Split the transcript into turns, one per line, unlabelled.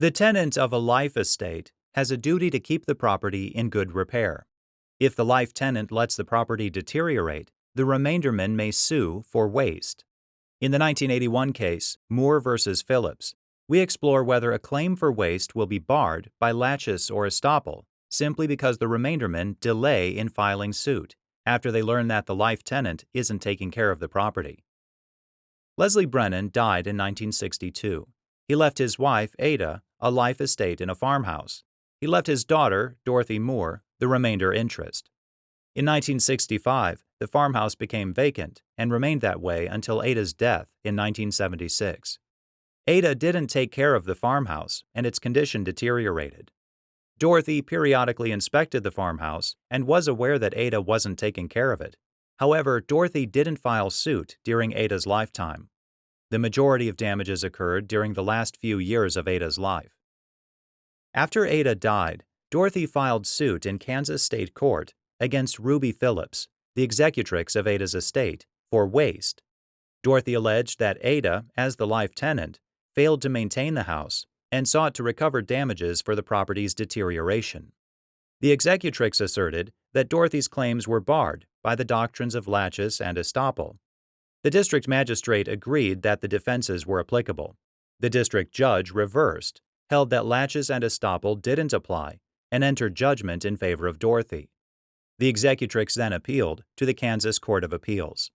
The tenant of a life estate has a duty to keep the property in good repair. If the life tenant lets the property deteriorate, the remainderman may sue for waste. In the 1981 case, Moore v. Phillips, we explore whether a claim for waste will be barred by laches or estoppel simply because the remaindermen delay in filing suit after they learn that the life tenant isn't taking care of the property. Leslie Brannan died in 1962. He left his wife, Ada, a life estate in a farmhouse. He left his daughter, Dorothy Moore, the remainder interest. In 1965, the farmhouse became vacant and remained that way until Ada's death in 1976. Ada didn't take care of the farmhouse, and its condition deteriorated. Dorothy periodically inspected the farmhouse and was aware that Ada wasn't taking care of it. However, Dorothy didn't file suit during Ada's lifetime. The majority of damages occurred during the last few years of Ada's life. After Ada died, Dorothy filed suit in Kansas State Court against Ruby Phillips, the executrix of Ada's estate, for waste. Dorothy alleged that Ada, as the life tenant, failed to maintain the house and sought to recover damages for the property's deterioration. The executrix asserted that Dorothy's claims were barred by the doctrines of laches and estoppel. The district magistrate agreed that the defenses were applicable. The district judge reversed, held that laches and estoppel didn't apply, and entered judgment in favor of Dorothy. The executrix then appealed to the Kansas Court of Appeals.